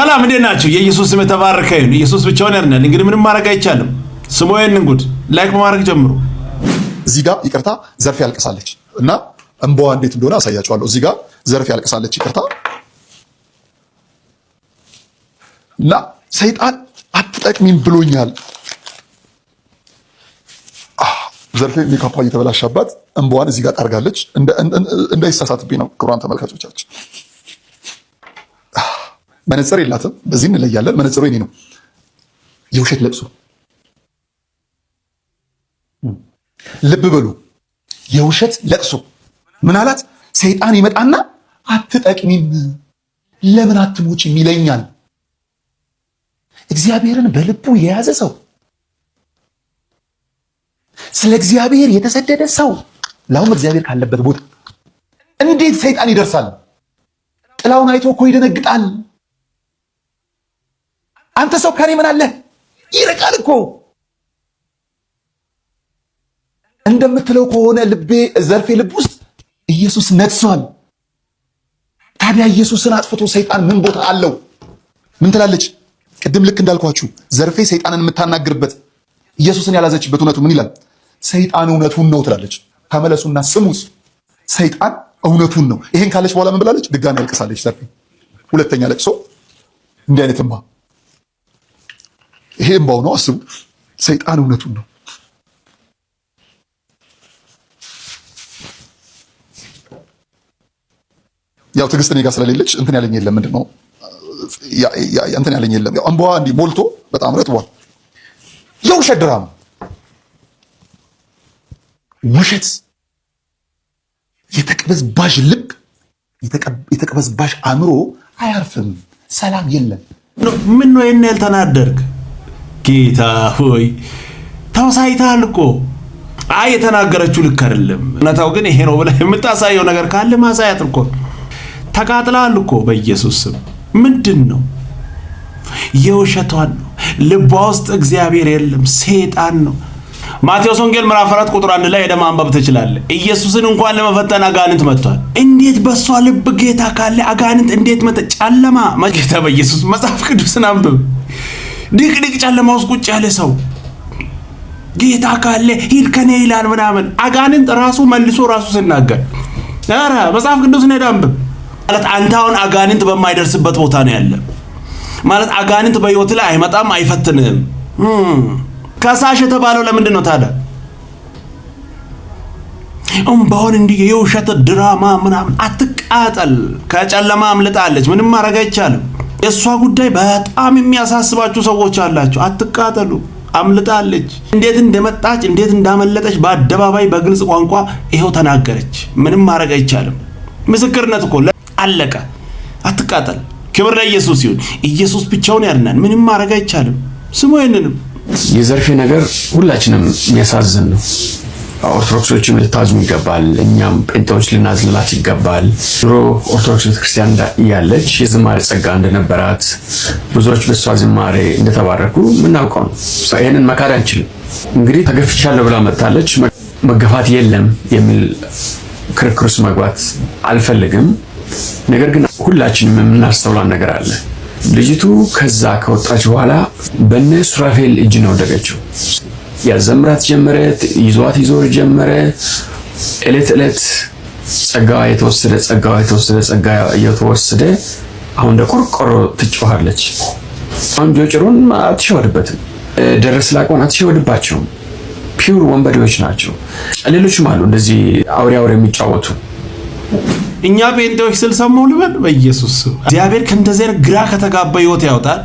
ሰላም እንዴት ናችሁ? የኢየሱስ ስም የተባረከ ይሁን። ኢየሱስ ብቻውን ያድናል። እንግዲህ ምንም ማድረግ አይቻልም። ስሙ ይሄንን ጉድ ላይክ በማድረግ ጀምሩ። እዚህ ጋር ይቅርታ ዘርፌ ያልቅሳለች እና እንባዋ እንዴት እንደሆነ አሳያችኋለሁ። እዚህ ጋር ዘርፌ ያልቅሳለች ይቅርታ እና ሰይጣን አትጠቅሚም ብሎኛል። ዘርፌ ሜካፓ እየተበላሻባት እንባዋን እዚህ ጋር ታርጋለች። እንዳይሳሳትብኝ ነው ክቡራን ተመልካቾቻችን። መነጽር የላትም። በዚህ እንለያለን። መነጽሩ የኔ ነው። የውሸት ለቅሶ ልብ በሉ። የውሸት ለቅሶ ምን አላት? ሰይጣን ይመጣና አትጠቅሚም፣ ለምን አትሞቺም ይለኛል። እግዚአብሔርን በልቡ የያዘ ሰው፣ ስለ እግዚአብሔር የተሰደደ ሰው፣ ላውም እግዚአብሔር ካለበት ቦታ እንዴት ሰይጣን ይደርሳል? ጥላውን አይቶ እኮ ይደነግጣል። አንተ ሰው ከኔ ምን አለ? ይርቃል እኮ። እንደምትለው ከሆነ ዘርፌ ልብ ውስጥ ኢየሱስ ነግሷል። ታዲያ ኢየሱስን አጥፍቶ ሰይጣን ምን ቦታ አለው? ምን ትላለች? ቅድም ልክ እንዳልኳችሁ ዘርፌ ሰይጣንን የምታናግርበት ኢየሱስን ያላዘችበት እውነቱ ምን ይላል? ሰይጣን እውነቱን ነው ትላለች። ተመለሱና ስሙት። ሰይጣን እውነቱን ነው። ይሄን ካለች በኋላ ምን ብላለች? ድጋሚ ያልቅሳለች ዘርፌ። ሁለተኛ ለቅሶ። እንዲህ አይነት እንባ፣ ይሄ እንባው ነው። አስቡ። ሰይጣን እውነቱን ነው። ያው ትዕግስት እኔ ጋር ስለሌለች እንትን ያለኝ የለም። ምንድነው እንትን ያለኝ የለም። ያው እንባዋ እንዲህ ሞልቶ በጣም ረጥቧል። የውሸት ድራማ፣ ውሸት፣ የተቀበዝባዥ ልብ፣ የተቀበዝባዥ አእምሮ አያርፍም። ሰላም የለም። ምን ነው የኔ ያልተናደርክ? ጌታ ሆይ ተወሳይታል እኮ። አይ የተናገረችው ልክ አይደለም፣ እውነታው ግን ይሄ ነው ብለህ የምታሳየው ነገር ካለ ማሳያት እኮ። ተቃጥላል እኮ በኢየሱስ ስም። ምንድን ነው? የውሸቷን ነው። ልቧ ውስጥ እግዚአብሔር የለም፣ ሰይጣን ነው። ማቴዎስ ወንጌል ምዕራፍ 4 ቁጥር 1 ላይ ሄደህ ማንበብ ትችላለህ። ኢየሱስን እንኳን ለመፈተን አጋንንት መጥቷል። እንዴት በሷ ልብ ጌታ ካለ አጋንንት እንዴት መጣ? ጨለማ ጌታ በኢየሱስ መጽሐፍ ቅዱስን አንብብ። ድቅድቅ ጨለማ ውስጥ ቁጭ ያለ ሰው ጌታ ካለ ሂድ ከኔ ይላል ምናምን። አጋንንት ራሱ መልሶ ራሱ ሲናገር ኧረ መጽሐፍ ቅዱስን ሄደህ አንብብ። ማለት አንተ አሁን አጋንንት በማይደርስበት ቦታ ነው ያለ ማለት። አጋንንት በህይወት ላይ አይመጣም፣ አይፈትንህም። ከሳሽ የተባለው ለምንድን ነው ታዲያ? እንባውን እንዲህ የውሸት ድራማ ምናምን። አትቃጠል። ከጨለማ አምልጣለች። ምንም ማድረግ አይቻልም። የእሷ ጉዳይ በጣም የሚያሳስባችሁ ሰዎች አላችሁ። አትቃጠሉ። አምልጣለች። እንዴት እንደመጣች እንዴት እንዳመለጠች በአደባባይ በግልጽ ቋንቋ ይሄው ተናገረች። ምንም ማድረግ አይቻልም። ምስክርነት እኮ አለቀ። አትቃጠል። ክብር ለኢየሱስ ይሁን። ኢየሱስ ብቻውን ያድናል። ምንም ማድረግ አይቻልም። ስሙ ይሄንንም። የዘርፌ ነገር ሁላችንም የሚያሳዝን ነው። ኦርቶዶክሶችም ልታዝኑ ይገባል። እኛም ጴንጤዎች ልናዝንላት ይገባል። ድሮ ኦርቶዶክስ ቤተክርስቲያን እያለች የዝማሬ ጸጋ እንደነበራት ብዙዎች በሷ ዝማሬ እንደተባረኩ የምናውቀው ነው። ይህንን መካድ አንችልም። እንግዲህ ተገፍቻለሁ ብላ መጥታለች። መገፋት የለም የሚል ክርክር ውስጥ መግባት አልፈልግም። ነገር ግን ሁላችንም የምናስተውለው ነገር አለ። ልጅቱ ከዛ ከወጣች በኋላ በእነ ሱራፌል እጅ ነው ወደቀችው። ያዘምራት ጀመረ፣ ይዟት ይዞር ጀመረ። እለት እለት ጸጋዋ የተወሰደ አሁን እንደ ቆርቆሮ ትጮኻለች። አሁን ጆጭሮን አትሸወድበትም፣ ደረስ ላቆን አትሸወድባቸውም። ፒውር ወንበዴዎች ናቸው። ሌሎችም አሉ እንደዚህ አውሬ የሚጫወቱ። እኛ ጴንጤዎች ስልሰማው ልበል በኢየሱስ እግዚአብሔር ከእንደዚህ አይነት ግራ ከተጋባ ህይወት ያውጣል።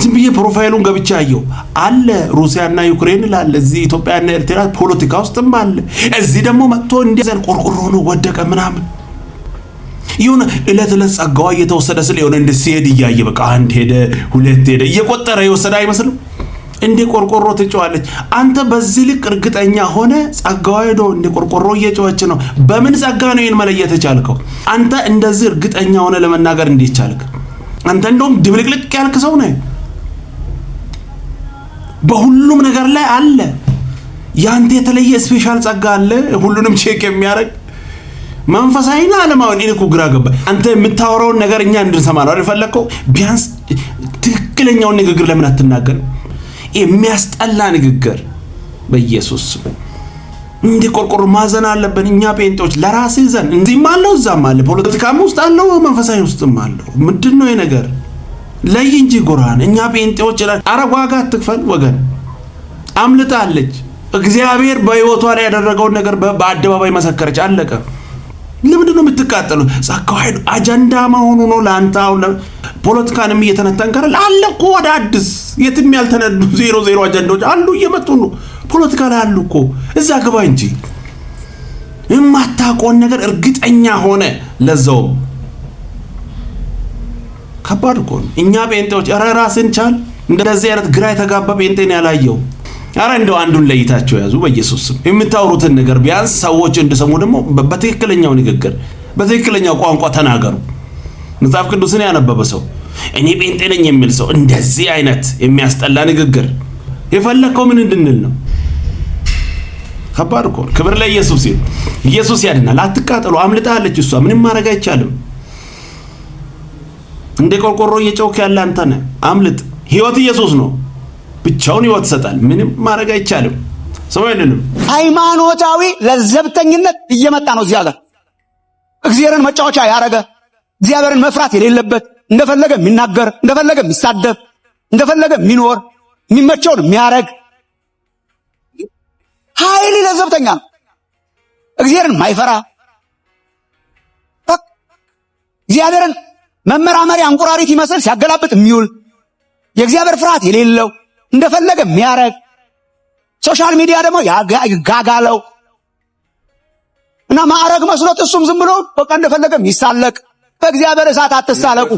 ዝም ብዬ ፕሮፋይሉን ገብቻ አየው አለ። ሩሲያና ዩክሬን ላለ እዚህ ኢትዮጵያና ኤርትራ ፖለቲካ ውስጥም አለ። እዚህ ደግሞ መጥቶ እንደዚህ ቆርቆሮ ነው ወደቀ ምናምን። ይሁን እለት ጸጋዋ እየተወሰደ ስለሆነ እንደዚህ እያየ በቃ አንድ ሄደ ሁለት ሄደ እየቆጠረ የወሰደ አይመስልም። እንደ ቆርቆሮ ትጮኻለች። አንተ በዚህ ልክ እርግጠኛ ሆነ ጸጋዋ ሄዶ እንደ ቆርቆሮ እየጮኸች ነው። በምን ጸጋ ነው ይሄን መለየት የቻልከው? አንተ እንደዚህ እርግጠኛ ሆነ ለመናገር እንዴት ቻልክ? አንተ እንደውም ድብልቅልቅ ያልክ ሰው ነህ። በሁሉም ነገር ላይ አለ። ያንተ የተለየ ስፔሻል ጸጋ አለ፣ ሁሉንም ቼክ የሚያደርግ መንፈሳዊና ዓለማዊ እኮ ግራ ገባ። አንተ የምታወራውን ነገር እኛ እንድንሰማ ነው አይፈልከው? ቢያንስ ትክክለኛውን ንግግር ለምን አትናገር? የሚያስጠላ ንግግር በኢየሱስ እንዴ ቆርቆሮ ማዘን አለብን እኛ ጴንጤዎች። ለራስ ይዘን እንዲም አለው እዛም አለ፣ ፖለቲካም ውስጥ አለው፣ መንፈሳዊ ውስጥም አለው። ምንድነው ይሄ ነገር? ለይ እንጂ ጎራን እኛ ጴንጤዎች አረብ ዋጋ አትክፈል ወገን። አምልጣለች። እግዚአብሔር በህይወቷ ላይ ያደረገውን ነገር በአደባባይ መሰከረች። አለቀ። ለምንድነው የምትቃጠሉ? ጻካው ኃይሉ አጀንዳ መሆኑ ነው ላንተ። አሁን ፖለቲካንም እየተነተንከረ አለ እኮ ወደ አዲስ የትም ያልተነዱ 00 አጀንዳዎች አሉ እየመጡ ነው። ፖለቲካ ላይ አሉ እኮ እዛ ግባ እንጂ የማታውቀውን ነገር እርግጠኛ ሆነ ለዛው ከባድ እኮ ነው። እኛ ጴንጤዎች ራስን ቻል። እንደዚህ አይነት ግራ የተጋባ ጴንጤን ያላየው አረ እንደው አንዱን ለይታቸው ያዙ በኢየሱስ ስም። የምታወሩትን ነገር ቢያንስ ሰዎች እንዲሰሙ ደግሞ በትክክለኛው ንግግር በትክክለኛው ቋንቋ ተናገሩ። መጽሐፍ ቅዱስን ያነበበ ሰው እኔ ጴንጤ ነኝ የሚል ሰው እንደዚህ አይነት የሚያስጠላ ንግግር የፈለከው ምን እንድንል ነው? ከባድ እኮ። ክብር ለኢየሱስ ይሁን። ኢየሱስ ያድናል። አትቃጠሉ። አምልጣለች እሷ። ምንም ማድረግ አይቻልም። እንደ ቆርቆሮ እየጮክ ያለ አንተ ነህ። አምልጥ። ህይወት ኢየሱስ ነው። ብቻውን ህይወት ይሰጣል። ምንም ማድረግ አይቻልም። ሰማይንንም ሃይማኖታዊ ለዘብተኝነት እየመጣ ነው እዚህ ሀገር። እግዚአብሔርን መጫወቻ ያረገ፣ እግዚአብሔርን መፍራት የሌለበት፣ እንደፈለገ የሚናገር፣ እንደፈለገ የሚሳደብ፣ እንደፈለገ የሚኖር፣ የሚመቸውን የሚያረግ ኃይል ለዘብተኛ ነው። እግዚአብሔርን ማይፈራ እግዚአብሔርን መመራመሪያ እንቁራሪት ይመስል ሲያገላብጥ የሚውል የእግዚአብሔር ፍርሃት የሌለው እንደፈለገ የሚያረግ ሶሻል ሚዲያ ደግሞ ያጋጋለው እና ማዕረግ መስሎት እሱም ዝም ብሎ በቃ እንደፈለገ የሚሳለቅ። በእግዚአብሔር እሳት አትሳለቁ።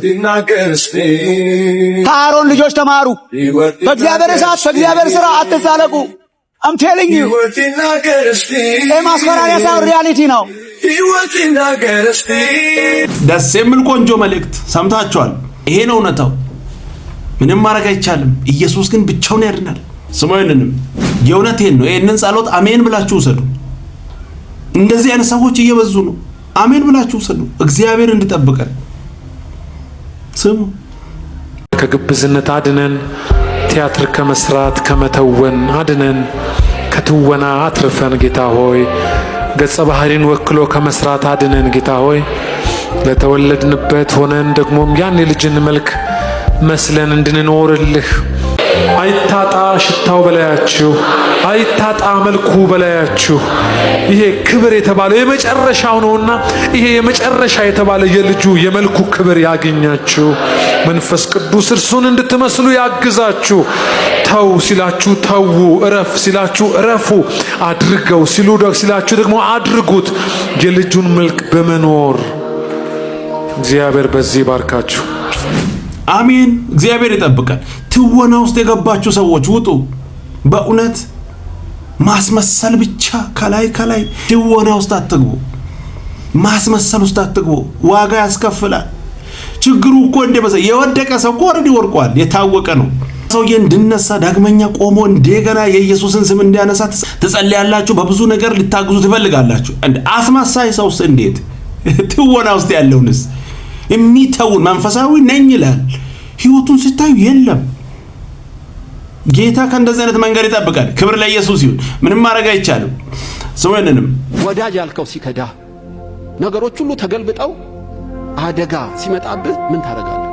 ከአሮን ልጆች ተማሩ። በእግዚአብሔር እሳት በእግዚአብሔር ሥራ አትሳለቁ። I'm telling you ማስፈራሪያ ሳይሆን ሪያሊቲ ነው። ደስ የሚል ቆንጆ መልእክት ሰምታችኋል። ይሄ ነው እውነታው። ምንም ማድረግ አይቻልም። ኢየሱስ ግን ብቻውን ያድናል። ስሙኝንም የእውነቴን ነው። ይሄንን ጸሎት አሜን ብላችሁ ውሰዱ። እንደዚህ አይነት ሰዎች እየበዙ ነው። አሜን ብላችሁ ውሰዱ። እግዚአብሔር እንዲጠብቀን ስሙ። ከግብዝነት አድነን፣ ቲያትር ከመስራት ከመተወን አድነን፣ ከትወና አትርፈን ጌታ ሆይ። ገጸ ባህሪን ወክሎ ከመስራት አድነን ጌታ ሆይ። ለተወለድንበት ሆነን ደግሞም ያን የልጅን መልክ መስለን እንድንኖርልህ አይታጣ ሽታው በላያችሁ፣ አይታጣ መልኩ በላያችሁ። ይሄ ክብር የተባለው የመጨረሻው ነውና ይሄ የመጨረሻ የተባለ የልጁ የመልኩ ክብር ያገኛችሁ። መንፈስ ቅዱስ እርሱን እንድትመስሉ ያግዛችሁ። ተው ሲላችሁ ተው፣ እረፍ ሲላችሁ እረፉ፣ አድርገው ሲላችሁ ደግሞ አድርጉት። የልጁን መልክ በመኖር እግዚአብሔር በዚህ ባርካችሁ። አሜን። እግዚአብሔር ይጠብቃል። ትወና ውስጥ የገባችሁ ሰዎች ውጡ። በእውነት ማስመሰል ብቻ ከላይ ትወና ውስጥ አትግቡ። ማስመሰል ውስጥ አትግቡ። ዋጋ ያስከፍላል። ችግሩ እኮ እንደበዛ የወደቀ ሰው እኮ ኦልሬዲ ወድቋል። የታወቀ ነው። ሰውዬ እንድነሳ ዳግመኛ ቆሞ እንደገና የኢየሱስን ስም እንዲያነሳ ትጸልያላችሁ። በብዙ ነገር ልታግዙ ትፈልጋላችሁ። አስመሳይ ሰውስ እንዴት ትወና ውስጥ ያለውንስ የሚተውን መንፈሳዊ ነኝ ይላል። ህይወቱን ስታዩ የለም። ጌታ ከእንደዚህ አይነት መንገድ ይጠብቃል። ክብር ለኢየሱስ ይሁን። ምንም ማድረግ አይቻልም። ስሙንንም ወዳጅ ያልከው ሲከዳ ነገሮች ሁሉ ተገልብጠው አደጋ ሲመጣብህ ምን ታደርጋለህ?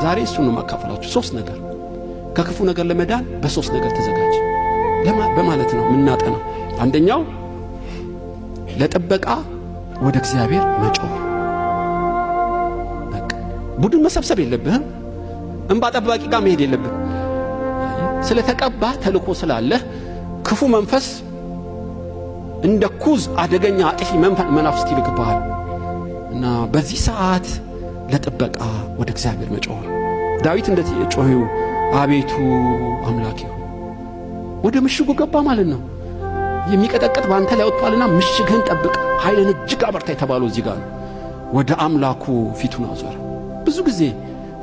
ዛሬ እሱን ነው ማካፈላችሁ። 3 ነገር ከክፉ ነገር ለመዳን በ3 ነገር ተዘጋጅ በማለት ነው የምናጠናው። አንደኛው ለጥበቃ ወደ እግዚአብሔር መጮህ። ቡድን መሰብሰብ የለብህም። እንባ ጠባቂ ጋር መሄድ የለብህም። ስለተቀባ ተልኮ ስላለህ ክፉ መንፈስ እንደ ኩዝ አደገኛ አጥፊ መናፍስት ይልክብሃል እና በዚህ ሰዓት ለጥበቃ ወደ እግዚአብሔር መጮህ። ዳዊት እንደዚህ ጮኸው አቤቱ አምላኬ ሆይ ወደ ምሽጉ ገባ ማለት ነው። የሚቀጠቅጥ ባንተ ላይ ወጥቷልና ምሽግህን ጠብቅ፣ ኃይልን እጅግ አበርታ የተባለው እዚህ ጋር ነው። ወደ አምላኩ ፊቱን አዞረ። ብዙ ጊዜ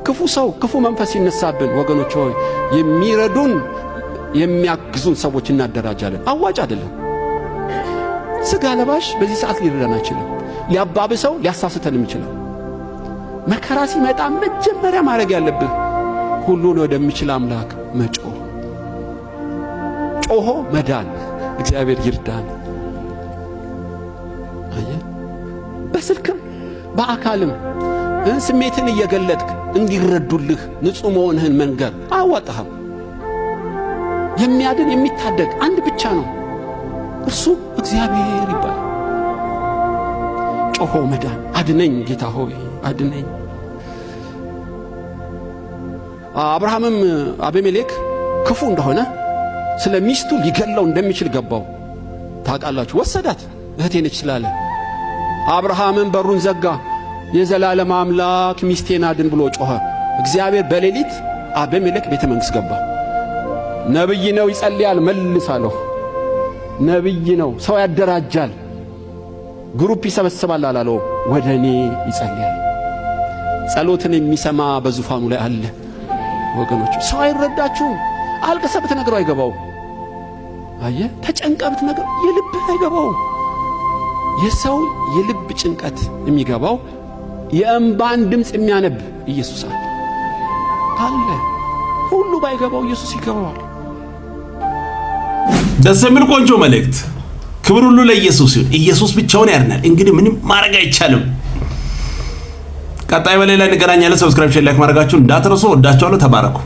ክፉ ሰው ክፉ መንፈስ ይነሳብን ወገኖች ሆይ የሚረዱን የሚያግዙን ሰዎች እናደራጃለን። አዋጭ አይደለም። ስጋ ለባሽ በዚህ ሰዓት ሊረዳን አይችልም። ሊያባብሰው ሊያሳስተን የሚችለው። መከራ ሲመጣ መጀመሪያ ማድረግ ያለብህ ሁሉን ወደሚችል አምላክ መጮህ፣ ጮሆ መዳን። እግዚአብሔር ይርዳን። አየህ፣ በስልክም በአካልም ስሜትን እየገለጥክ እንዲረዱልህ ንጹህ መሆንህን መንገር አያዋጣህም። የሚያድን የሚታደግ አንድ ብቻ ነው፣ እርሱ እግዚአብሔር ይባላል። ጮሆ መዳን። አድነኝ ጌታ ሆይ አድነኝ። አብርሃምም አቤሜሌክ ክፉ እንደሆነ ስለ ሚስቱ ሊገለው እንደሚችል ገባው። ታውቃላችሁ፣ ወሰዳት እህቴ ነች ስላለ። አብርሃምም በሩን ዘጋ። የዘላለም አምላክ ሚስቴን አድን ብሎ ጮኸ። እግዚአብሔር በሌሊት አቤሜሌክ ቤተ መንግሥት ገባ። ነብይ ነው ይጸልያል፣ መልሳለሁ። ነብይ ነው፣ ሰው ያደራጃል፣ ግሩፕ ይሰበስባል አላለው። ወደ እኔ ይጸልያል። ጸሎትን የሚሰማ በዙፋኑ ላይ አለ። ወገኖች፣ ሰው አይረዳችሁም። አልቅሰህ ብትነግረው አይገባው። አየህ፣ ተጨንቀህ ብትነግረው የልብህ አይገባው። የሰው የልብ ጭንቀት የሚገባው የእንባን ድምፅ የሚያነብ ኢየሱስ አለ። ሁሉ ባይገባው ኢየሱስ ይገባዋል። ደስ የሚል ቆንጆ መልእክት። ክብር ሁሉ ለኢየሱስ ይሁን። ኢየሱስ ብቻውን ያድናል። እንግዲህ ምንም ማድረግ አይቻልም። ቀጣይ በሌላ እንገናኛለን። ሰብስክራይብ፣ ሼር፣ ላይክ ማድረጋችሁን እንዳትረሱ። ወዳችኋለሁ። ተባረኩ።